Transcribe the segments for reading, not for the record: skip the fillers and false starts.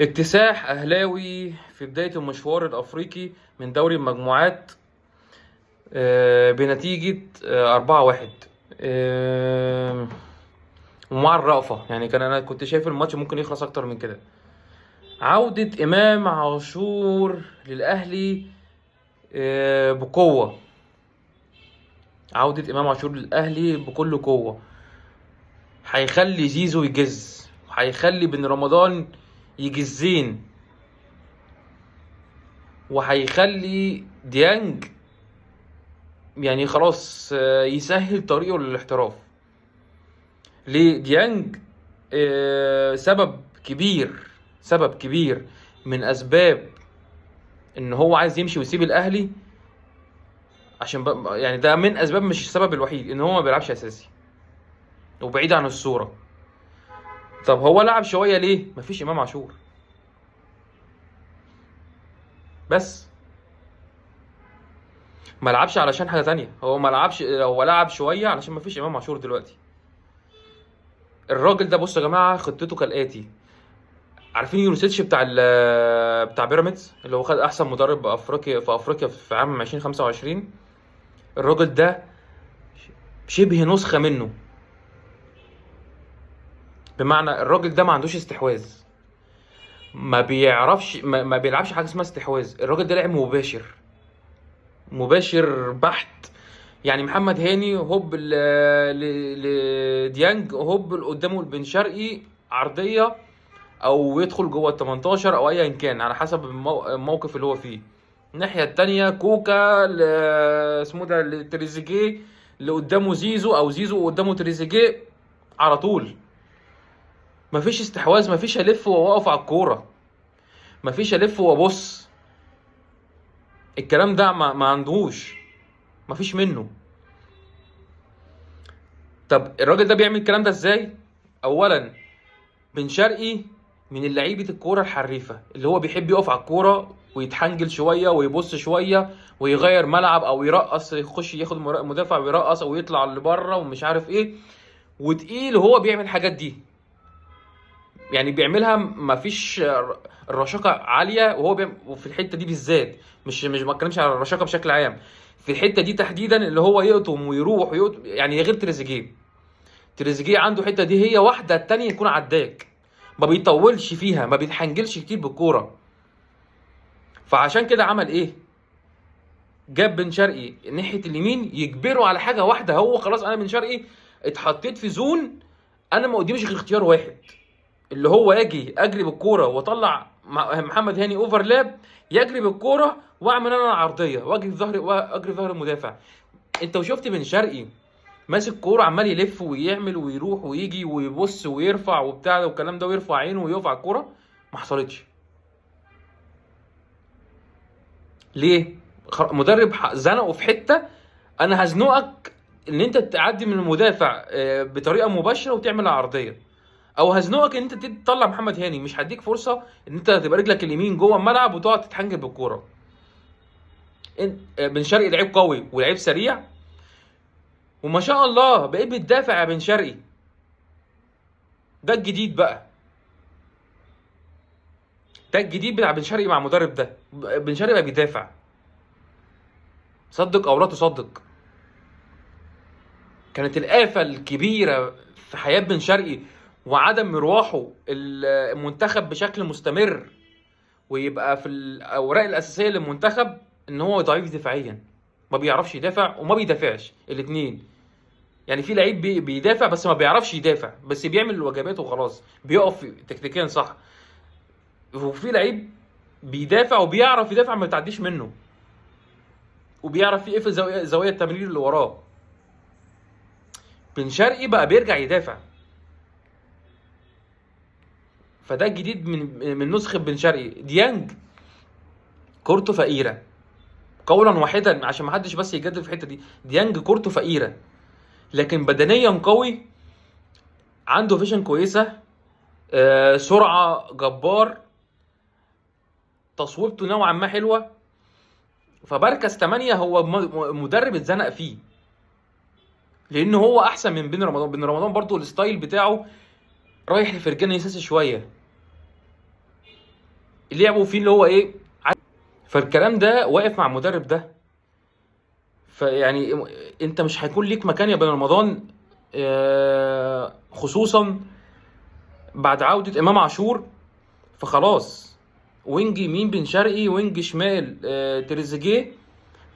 اكتساح أهلاوي في بداية المشوار الأفريقي من دوري المجموعات بنتيجة 4-1. ومع الرأفة يعني أنا كنت شايف الماتش ممكن يخلص أكتر من كده. عودة إمام عاشور للأهلي بقوة. عودة إمام عاشور للأهلي بكل قوة هيخلي زيزو يجز، وهيخلي بن رمضان يجزين، وهيخلي ديانج يعني خلاص يسهل طريقه للاحتراف. ليه ديانج؟ سبب كبير من اسباب ان هو عايز يمشي ويسيب الاهلي، عشان يعني ده من اسباب، مش السبب الوحيد، ان هو ما بيلعبش اساسي وبعيد عن الصوره. طب هو لعب شويه ليه؟ مفيش امام عاشور بس. ما لعبش علشان حاجه تانية، هو ما لعبش، هو لعب شويه علشان مفيش امام عاشور دلوقتي. الراجل ده بصوا يا جماعه خطته كالاتي. عارفين يوروسيتش بتاع بيراميدز اللي هو خد احسن مدرب افريقيا في عام 2025؟ الراجل ده شبه نسخة منه. بمعنى الراجل ده ما عندوش استحواذ، ما بيعرفش، ما بيلعبش حاجة اسمها استحواذ. الراجل ده لعب مباشر، مباشر بحت. يعني محمد هاني هوب لديانج، هوب قدامه البن شرقي عرضية، او يدخل جوه ال 18 او ايا كان على حسب الموقف اللي هو فيه. الناحيه التانية كوكا اسمه ده لتريزيجيه، اللي قدامه زيزو، او زيزو قدامه تريزيجيه على طول. مفيش استحواذ، مفيش الف واقف على الكوره، مفيش الف وابص. الكلام ده ما عندهوش، مفيش منه. طب الراجل ده بيعمل الكلام ده ازاي؟ اولا بن شرقي من اللعيبه الكوره الحريفه، اللي هو بيحب يقف على الكوره ويتحنجل شويه ويبص شويه ويغير ملعب او يرقص، يخش ياخد مدافع ويرقص او يطلع لبره ومش عارف ايه. وتقيل هو بيعمل الحاجات دي، يعني بيعملها مفيش الرشاقه عاليه، وفي الحته دي بالذات، مش ما اتكلمش على الرشاقه بشكل عام، في الحته دي تحديدا اللي هو يقطم ويروح ويقطم. يعني غير تريزيجيه عنده الحته دي، هي واحده التانيه يكون عداك، ما بيطولش فيها، ما بيتحنجلش كتير بالكوره. فعشان كده عمل ايه؟ جاب بن شرقي ناحيه اليمين يجبره على حاجه واحده. هو خلاص انا بن شرقي اتحطيت في زون، انا ما قداميش غير اختيار واحد، اللي هو اجري بالكوره واطلع محمد هاني اوفرلاب، يجري بالكوره واعمل انا العرضيه واجري في ظهر المدافع. انت وشفت بن شرقي ماسك كوره عمال يلف ويعمل ويروح ويجي ويبص ويرفع وبتاع والكلام ده، ويرفع عينه ويقف على الكوره؟ ما حصلتش. ليه؟ مدرب زنقه في حته، انا هزنقك ان انت تعدي من المدافع بطريقه مباشره وتعمل عرضيه، او هزنقك ان انت تطلع محمد هاني، مش هديك فرصه ان انت تبقى رجلك اليمين جوه الملعب وتقعد تتحنجل بالكوره. بن شرقي لعيب قوي ولعيب سريع، وما شاء الله بقيت بتدافع يا بن شرقي. ده الجديد بقى، ده الجديد بتاع بن شرقي مع المدرب ده. بن شرقي بقى بيدافع، صدق او لا تصدق. كانت الآفة الكبيرة في حياة بن شرقي وعدم مروحه المنتخب بشكل مستمر، ويبقى في الأوراق الأساسية للمنتخب إن هو ضعيف دفاعيا، ما بيعرفش يدافع وما بيدافعش الاتنين. يعني في لعيب بيدافع بس ما بيعرفش يدافع، بس بيعمل الواجبات وخلاص، بيقف تكتيكيا صح. وفي لعيب بيدافع وبيعرف يدافع ما بتعديش منه، وبيعرف يقفل زوايا التمرير اللي وراه. بن شرقي بقى بيرجع يدافع. فده الجديد من نسخه بن شرقي. ديانج كورته فقيره، قولا واحدا عشان ما حدش بس يجدد في الحته دي. ديانج كورته فقيره، لكن بدنيا قوي، عنده فيجن كويسه، سرعه جبار، تصويبته نوعا ما حلوه. فمركز 8 هو مدرب اتزنق فيه، لان هو احسن من بن رمضان. بن رمضان برضو الستايل بتاعه رايح لفرجاني ساسي شويه، لعبوا فيه اللي هو ايه. فالكلام ده واقف مع المدرب ده. فيعني انت مش هيكون ليك مكان يا بن رمضان، خصوصا بعد عودة امام عاشور. فخلاص، وينج يمين بن شرقي، وينج شمال تريزيجيه،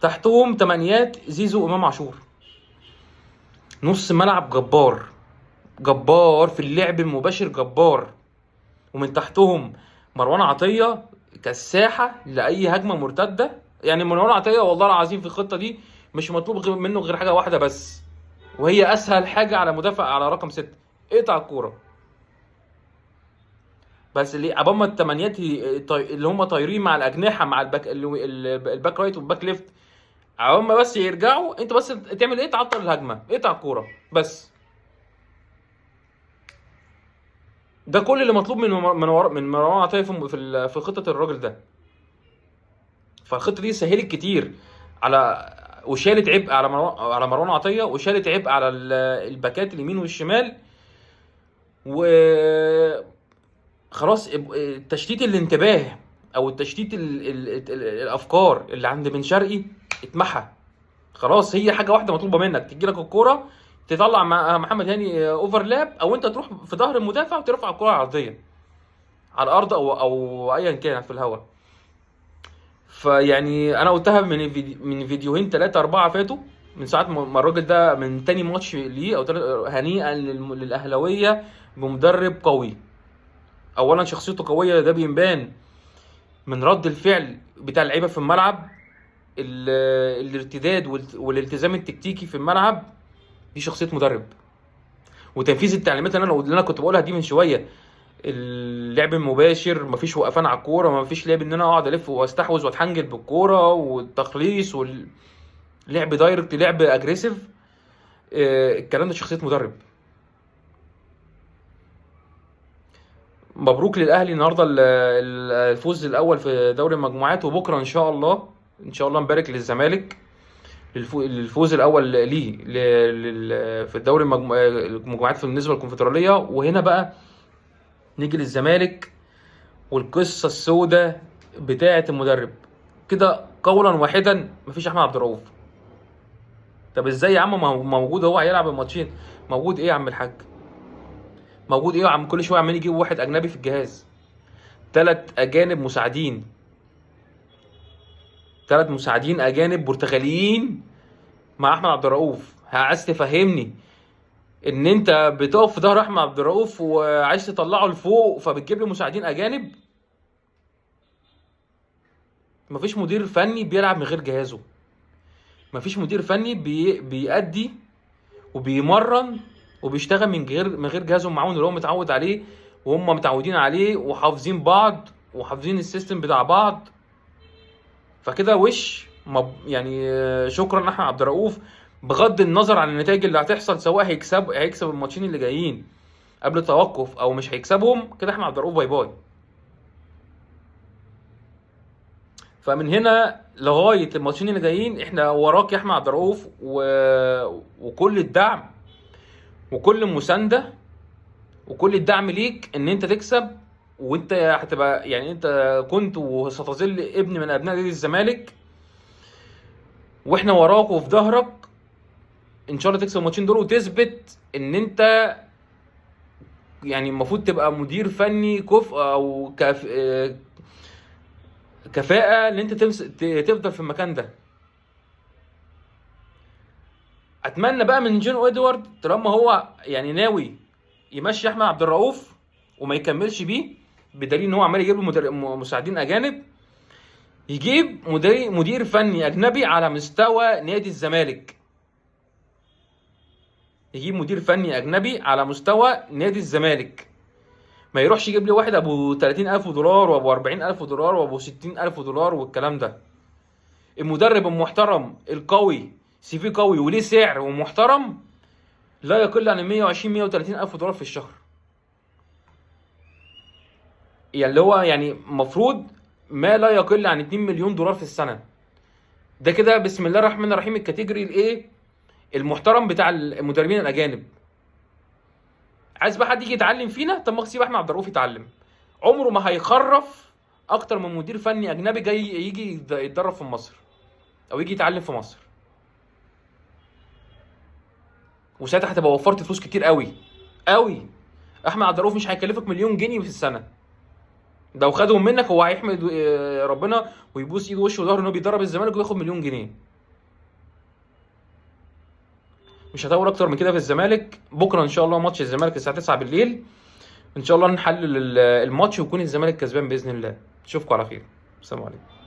تحتهم تمانيات زيزو امام عاشور. نص ملعب جبار، جبار في اللعب المباشر، جبار. ومن تحتهم مروان عطية كساحة لأي هجمة مرتدة. يعني مروان عطية والله العظيم في الخطة دي مش مطلوب منه غير حاجة واحدة بس، وهي أسهل حاجة على مدافع على رقم 6: اقطع الكورة. بس اللي عبال ما التمانيات اللي هم طايرين مع الأجنحة مع الباك رايت والباك ليفت، عبال ما بس يرجعوا، انت بس تعمل ايه؟ تعطل الهجمة، اقطع الكورة بس. ده كل اللي مطلوب من مروان عطية في خطة الراجل ده. فالخطه دي سهلت كتير على، وشالت عبء على مروان عطيه، وشالت عبء على الباكات اليمين والشمال. و خلاص تشتيت الانتباه او التشتيت الافكار اللي عند بن شرقي اتمحى. خلاص، هي حاجه واحده مطلوبه منك: تجي لك الكوره، تطلع مع محمد هاني اوفرلاب، او انت تروح في ظهر المدافع وترفع الكوره عرضيه على الارض او ايا كان في الهواء. فيعني انا قلتها من فيديوهين 3 4 فاتوا، من ساعه ما الراجل ده من تاني ماتش ليه او هنيئا للاهلاويه بمدرب قوي. اولا شخصيته قويه، ده بيبان من رد الفعل بتاع اللعيبه في الملعب، الارتداد والالتزام التكتيكي في الملعب. دي شخصيه مدرب. وتنفيذ التعليمات اللي انا كنت بقولها دي من شويه: اللعب المباشر، مفيش وقفان على الكوره، مفيش لعب ان انا اقعد الف واستحوذ واتحنجل بالكوره والتخليص واللعب دايركت، لعب اجريسيف. الكلام ده شخصيه مدرب. مبروك للاهلي النهارده الفوز الاول في دوري المجموعات، وبكره ان شاء الله نبارك للزمالك الفوز الاول ليه في الدوري المجموعات بالنسبه للكونفدراليه. وهنا بقى نيجي للزمالك والقصه السوداء بتاعه المدرب. كده قولا واحدا مفيش احمد عبد الرؤوف. طب ازاي يا عم؟ ما هو موجود، هو هيلعب الماتشين. موجود ايه يا عم الحاج؟ موجود ايه يا عم؟ كل شويه عمال يجيب واحد اجنبي في الجهاز، 3 اجانب مساعدين، 3 مساعدين اجانب برتغاليين مع احمد عبد الرؤوف. عايز تفهمني ان انت بتقف في ظهر احمد عبد الرؤوف وعايز تطلعه لفوق فبتجيب له مساعدين اجانب؟ مفيش مدير فني بيلعب من غير جهازه. مفيش مدير فني بيأدي وبيمرن وبيشتغل من غير جهازه المعاون اللي هو متعود عليه، وهم متعودين عليه وحافظين بعض وحافظين السيستم بتاع بعض. فكده يعني شكرا احمد عبد الرؤوف، بغض النظر عن النتائج اللي هتحصل، سواء هيكسب الماتشين اللي جايين قبل التوقف او مش هيكسبهم، كده احمد عبد الرؤوف باي باي. فمن هنا لغايه الماتشين اللي جايين احنا وراك يا احمد عبد الرؤوف، وكل الدعم وكل المسانده وكل الدعم ليك ان انت تكسب. وانت هتبقى يعني انت كنت وستظل ابن من ابناء نادي الزمالك، واحنا وراك وفي ظهرك. ان شاء الله تكسب الماتشين دول وتثبت ان انت يعني المفروض تبقى مدير فني كفء او كفاءة ان انت تفضل في المكان ده. اتمنى بقى من جون ادوارد، طالما هو يعني ناوي يمشي احمد عبد الرؤوف وما يكملش بيه، بدليل ان هو عمال يجيب له مساعدين اجانب، يجيب مدير فني اجنبي على مستوى نادي الزمالك. يجيب مدير فني اجنبي على مستوى نادي الزمالك، ما يروحش يجيب لي واحد ابو 30,000 دولار وابو 40,000 دولار وابو 60,000 دولار والكلام ده. المدرب المحترم القوي، سي في قوي وليه سعر ومحترم، لا يقل عن 120 130,000 دولار في الشهر. يعني اللي هو يعني المفروض ما لا يقل عن 2 مليون دولار في السنه. ده كده بسم الله الرحمن الرحيم الكاتيجوري الايه المحترم بتاع المدربين الاجانب. عايز بقى حد يجي يتعلم فينا؟ طب ما سيب احمد عبد الرؤوف يتعلم، عمره ما هيخرف اكتر من مدير فني اجنبي جاي يجي يتدرب في مصر او يجي يتعلم في مصر. وساعتها هتبقى وفرت فلوس كتير قوي قوي. احمد عبد الرؤوف مش هيكلفك مليون جنيه في السنه، ده لو خدهم منك هو هيحمد ربنا ويبوس ايده وشه وظهره انه بيدرب الزمالك وياخد مليون جنيه. مش هطول اكتر من كده في الزمالك. بكره ان شاء الله ماتش الزمالك الساعه 9 بالليل، ان شاء الله نحلل الماتش ويكون الزمالك كسبان باذن الله. اشوفكم على خير، السلام عليكم.